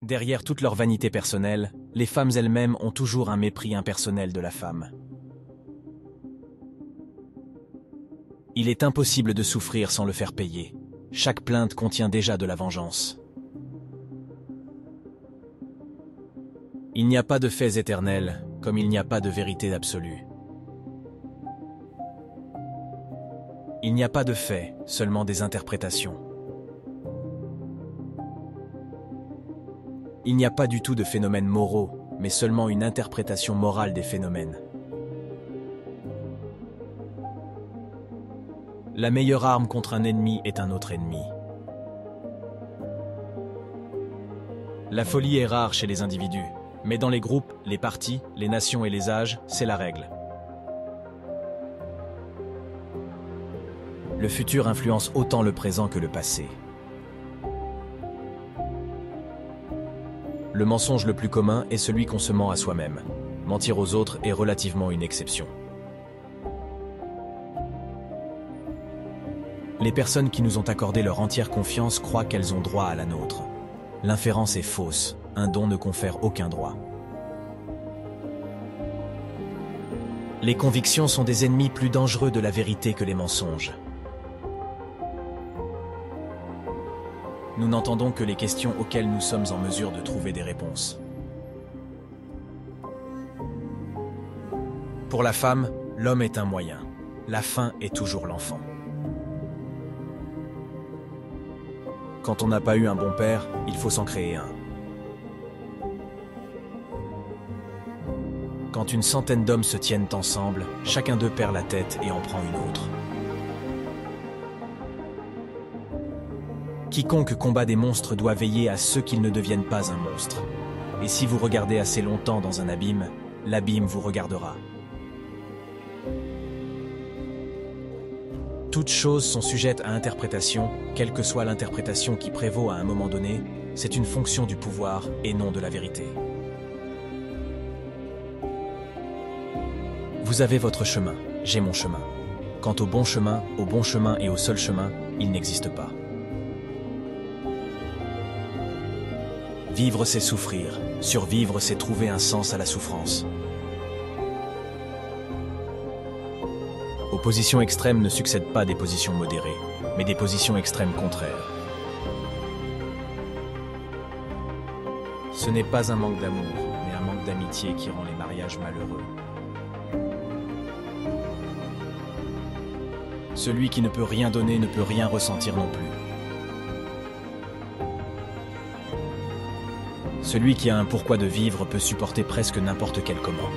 Derrière toute leur vanité personnelle, les femmes elles-mêmes ont toujours un mépris impersonnel de la femme. Il est impossible de souffrir sans le faire payer. Chaque plainte contient déjà de la vengeance. Il n'y a pas de faits éternels, comme il n'y a pas de vérité absolue. Il n'y a pas de faits, seulement des interprétations. Il n'y a pas du tout de phénomènes moraux, mais seulement une interprétation morale des phénomènes. La meilleure arme contre un ennemi est un autre ennemi. La folie est rare chez les individus, mais dans les groupes, les partis, les nations et les âges, c'est la règle. Le futur influence autant le présent que le passé. Le mensonge le plus commun est celui qu'on se ment à soi-même. Mentir aux autres est relativement une exception. Les personnes qui nous ont accordé leur entière confiance croient qu'elles ont droit à la nôtre. L'inférence est fausse, un don ne confère aucun droit. Les convictions sont des ennemis plus dangereux de la vérité que les mensonges. Nous n'entendons que les questions auxquelles nous sommes en mesure de trouver des réponses. Pour la femme, l'homme est un moyen. La fin est toujours l'enfant. Quand on n'a pas eu un bon père, il faut s'en créer un. Quand une centaine d'hommes se tiennent ensemble, chacun d'eux perd la tête et en prend une autre. Quiconque combat des monstres doit veiller à ce qu'ils ne deviennent pas un monstre. Et si vous regardez assez longtemps dans un abîme, l'abîme vous regardera. Toutes choses sont sujettes à interprétation, quelle que soit l'interprétation qui prévaut à un moment donné, c'est une fonction du pouvoir et non de la vérité. Vous avez votre chemin, j'ai mon chemin. Quant au bon chemin et au seul chemin, il n'existe pas. Vivre, c'est souffrir. Survivre, c'est trouver un sens à la souffrance. Aux positions extrêmes ne succèdent pas des positions modérées, mais des positions extrêmes contraires. Ce n'est pas un manque d'amour, mais un manque d'amitié qui rend les mariages malheureux. Celui qui ne peut rien donner ne peut rien ressentir non plus. Celui qui a un pourquoi de vivre peut supporter presque n'importe quel comment.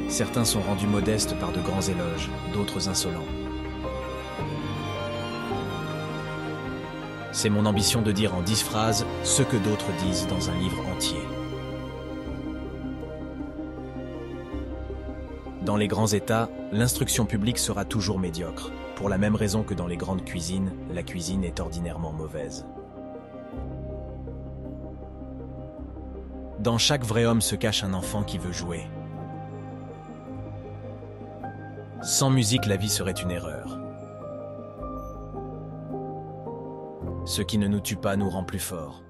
Certains sont rendus modestes par de grands éloges, d'autres insolents. C'est mon ambition de dire en 10 phrases ce que d'autres disent dans un livre entier. Dans les grands États, l'instruction publique sera toujours médiocre, pour la même raison que dans les grandes cuisines, la cuisine est ordinairement mauvaise. Dans chaque vrai homme se cache un enfant qui veut jouer. Sans musique, la vie serait une erreur. Ce qui ne nous tue pas nous rend plus forts.